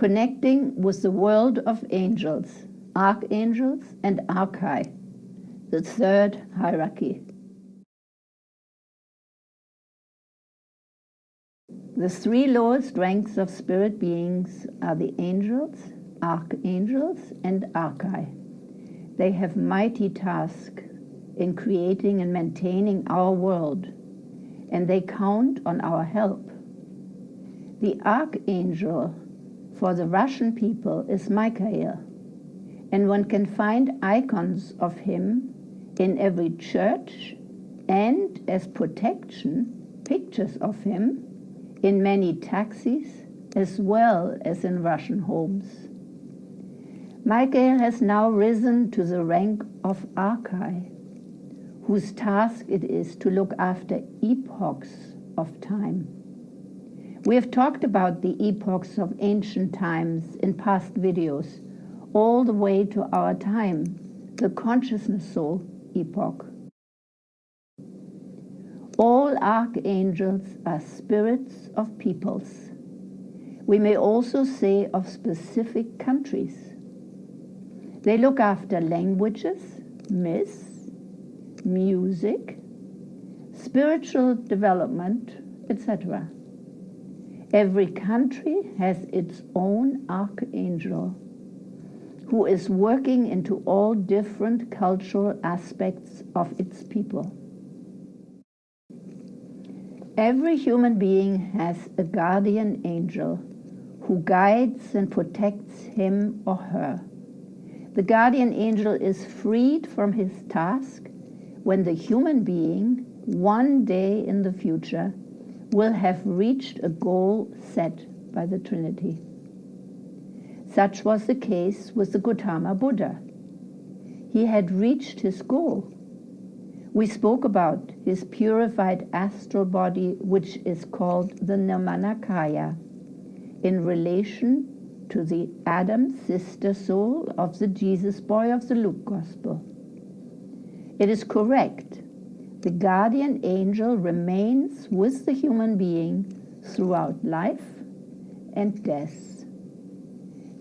connecting with the world of angels, archangels, and Archai, the third hierarchy. The three lowest ranks of spirit beings are the angels, archangels, and Archai. They have mighty tasks in creating and maintaining our world, and they count on our help. The archangel for the Russian people is Michael, and one can find icons of him in every church, and as protection, pictures of him in many taxis as well as in Russian homes. Michael has now risen to the rank of Archai, whose task it is to look after epochs of time. We have talked about the epochs of ancient times in past videos, all the way to our time, the consciousness soul epoch. All archangels are spirits of peoples. We may also say of specific countries. They look after languages, myths, music, spiritual development, etc. Every country has its own archangel, who is working into all different cultural aspects of its people. Every human being has a guardian angel who guides and protects him or her. The guardian angel is freed from his task when the human being, one day in the future, will have reached a goal set by the Trinity. Such was the case with the Gautama Buddha. He had reached his goal. We spoke about his purified astral body, which is called the Nirmanakaya, in relation to the Adam sister soul of the Jesus boy of the Luke Gospel. It is correct. The guardian angel remains with the human being throughout life and death.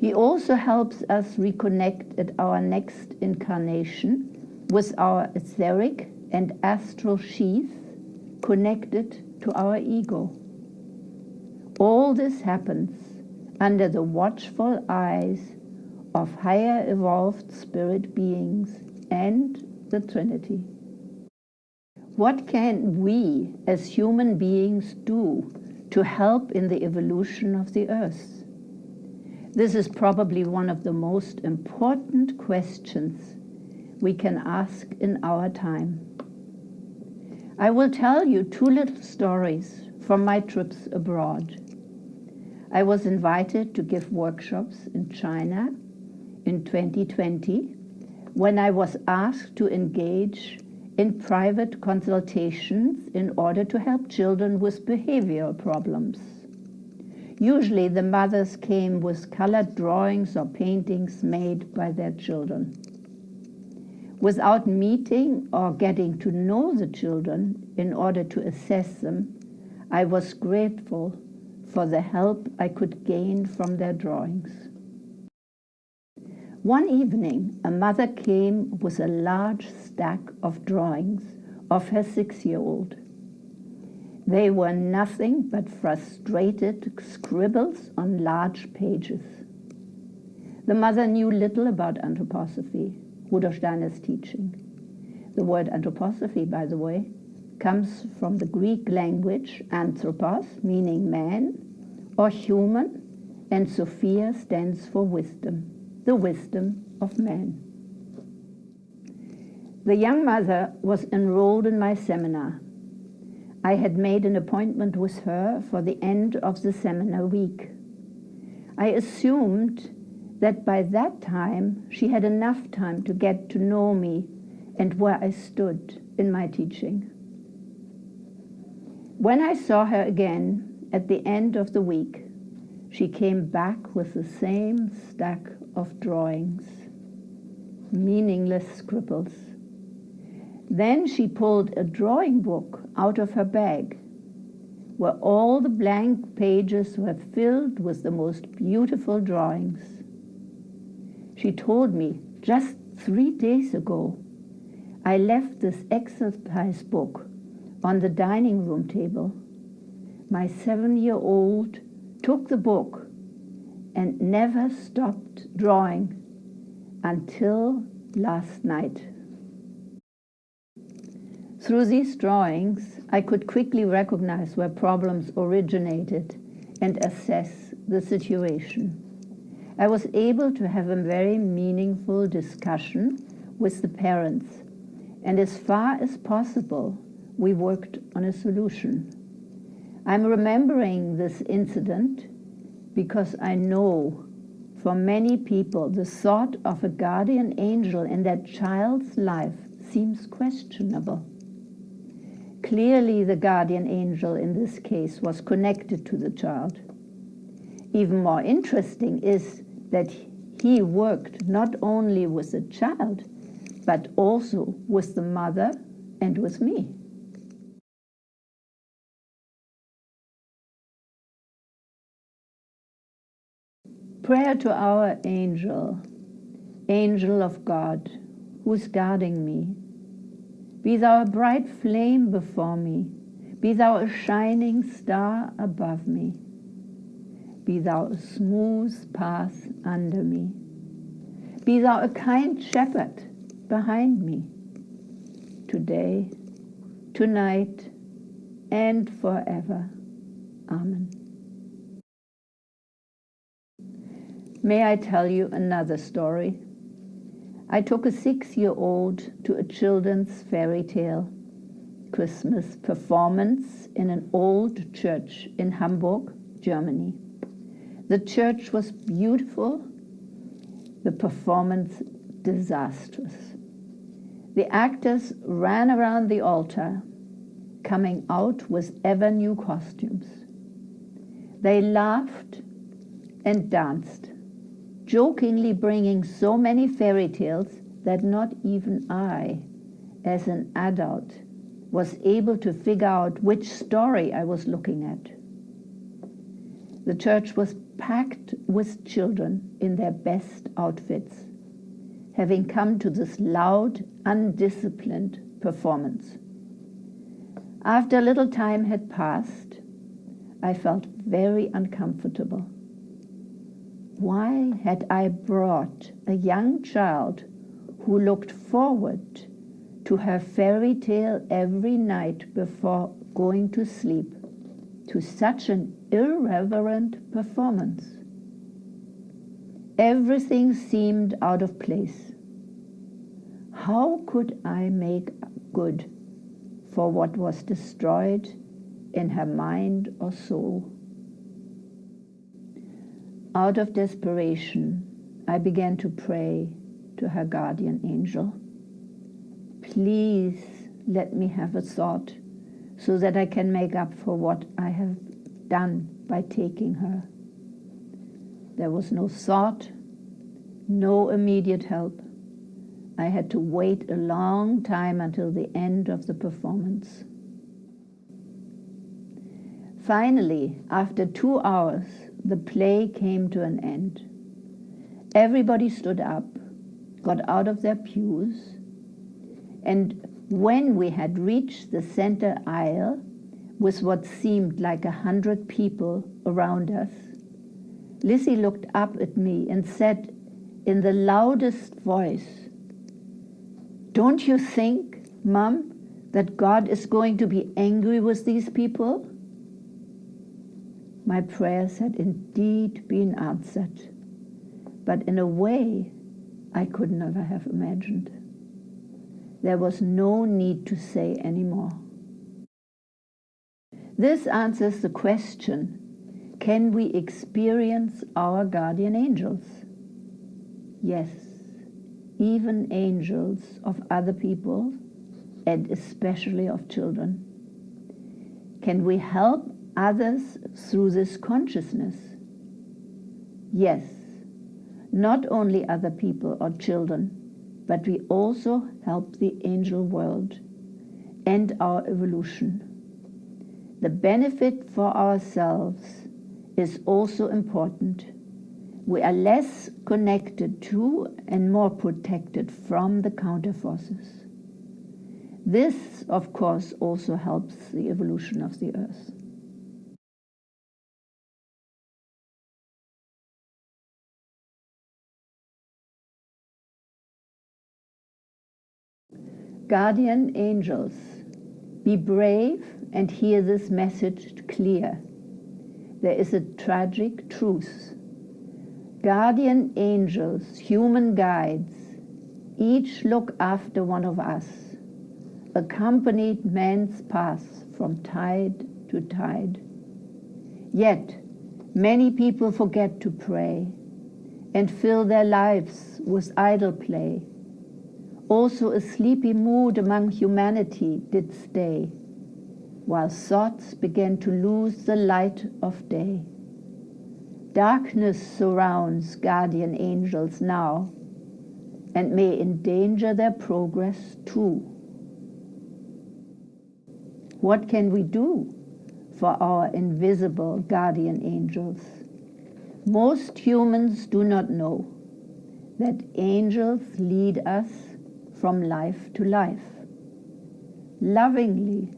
He also helps us reconnect at our next incarnation with our etheric and astral sheath connected to our ego. All this happens under the watchful eyes of higher evolved spirit beings and the Trinity. What can we as human beings do to help in the evolution of the earth? This is probably one of the most important questions we can ask in our time. I will tell you two little stories from my trips abroad. I was invited to give workshops in China in 2020 when I was asked to engage in private consultations in order to help children with behavioral problems. Usually the mothers came with colored drawings or paintings made by their children. Without meeting or getting to know the children in order to assess them, I was grateful for the help I could gain from their drawings. One evening, a mother came with a large stack of drawings of her 6-year-old. They were nothing but frustrated scribbles on large pages. The mother knew little about anthroposophy, Rudolf Steiner's teaching. The word anthroposophy, by the way, comes from the Greek language anthropos, meaning man, or human, and Sophia stands for wisdom, the wisdom of man. The young mother was enrolled in my seminar. I had made an appointment with her for the end of the seminar week. I assumed that by that time she had enough time to get to know me and where I stood in my teaching. When I saw her again at the end of the week, she came back with the same stack of drawings, meaningless scribbles. Then she pulled a drawing book out of her bag. where all the blank pages were filled with the most beautiful drawings. She told me just 3 days ago, I left this exercise book on the dining room table. My 7-year-old took the book and never stopped drawing until last night. Through these drawings, I could quickly recognize where problems originated and assess the situation. I was able to have a very meaningful discussion with the parents, and as far as possible, we worked on a solution. I'm remembering this incident because I know for many people the thought of a guardian angel in that child's life seems questionable. Clearly, the guardian angel in this case was connected to the child. Even more interesting is that he worked not only with the child, but also with the mother and with me. Prayer to our angel, angel of God, who's guarding me. Be thou a bright flame before me. Be thou a shining star above me. Be thou a smooth path under me. Be thou a kind shepherd behind me. Today, tonight, and forever. Amen. May I tell you another story? I took a 6-year-old to a children's fairy tale Christmas performance in an old church in Hamburg, Germany. The church was beautiful, the performance disastrous. The actors ran around the altar, coming out with ever new costumes. They laughed and danced, jokingly bringing so many fairy tales that not even I, as an adult, was able to figure out which story I was looking at. The church was packed with children in their best outfits, having come to this loud, undisciplined performance. After a little time had passed, I felt very uncomfortable. Why had I brought a young child who looked forward to her fairy tale every night before going to sleep to such an irreverent performance? Everything seemed out of place. How could I make good for what was destroyed in her mind or soul? Out of desperation, I began to pray to her guardian angel. Please let me have a thought so that I can make up for what I have done by taking her. There was no thought, no immediate help. I had to wait a long time until the end of the performance. Finally, after 2 hours, the play came to an end. Everybody stood up, got out of their pews, and when we had reached the center aisle with what seemed like 100 people around us, Lizzie looked up at me and said in the loudest voice, "Don't you think, Mom, that God is going to be angry with these people?" My prayers had indeed been answered, but in a way I could never have imagined. There was no need to say any more. This answers the question, can we experience our guardian angels? Yes, even angels of other people, and especially of children. Can we help others through this consciousness? Yes, not only other people or children, but we also help the angel world and our evolution. The benefit for ourselves is also important. We are less connected to and more protected from the counterforces. This, of course, also helps the evolution of the Earth. Guardian angels, be brave and hear this message clear. There is a tragic truth. Guardian angels, human guides, each look after one of us, accompanied man's path from tide to tide. Yet, many people forget to pray and fill their lives with idle play. Also a sleepy mood among humanity did stay, while thoughts began to lose the light of day. Darkness surrounds guardian angels now, and may endanger their progress too. What can we do for our invisible guardian angels? Most humans do not know that angels lead us from life to life, lovingly,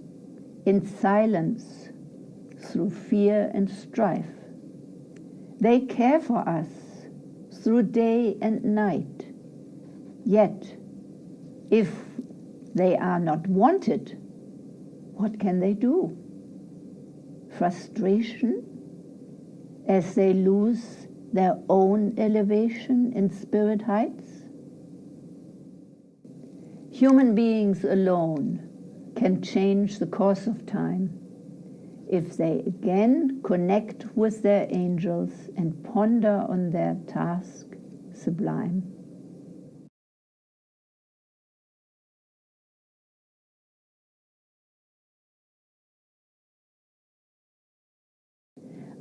in silence, through fear and strife. They care for us through day and night. Yet, if they are not wanted, what can they do? Frustration as they lose their own elevation in spirit heights? Human beings alone can change the course of time if they again connect with their angels and ponder on their task sublime.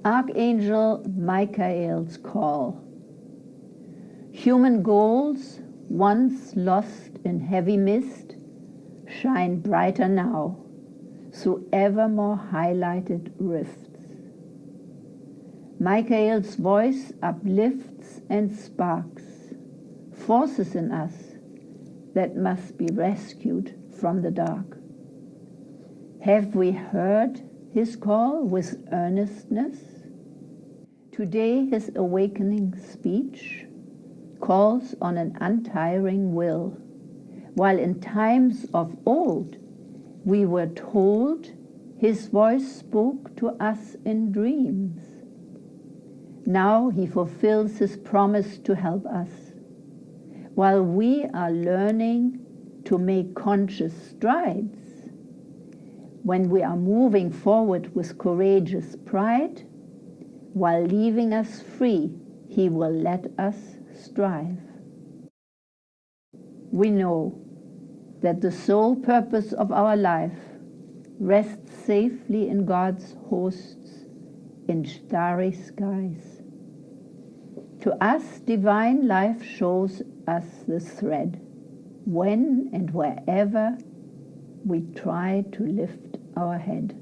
Archangel Michael's call. Human goals, once lost in heavy mist, shine brighter now through ever more highlighted rifts. Michael's voice uplifts and sparks forces in us that must be rescued from the dark. Have we heard his call with earnestness? Today his awakening speech calls on an untiring will, while in times of old we were told his voice spoke to us in dreams. Now he fulfills his promise to help us, while we are learning to make conscious strides. When we are moving forward with courageous pride, while leaving us free, he will let us strive. We know that the sole purpose of our life rests safely in God's hosts in starry skies. To us, divine life shows us the thread, when and wherever we try to lift our head.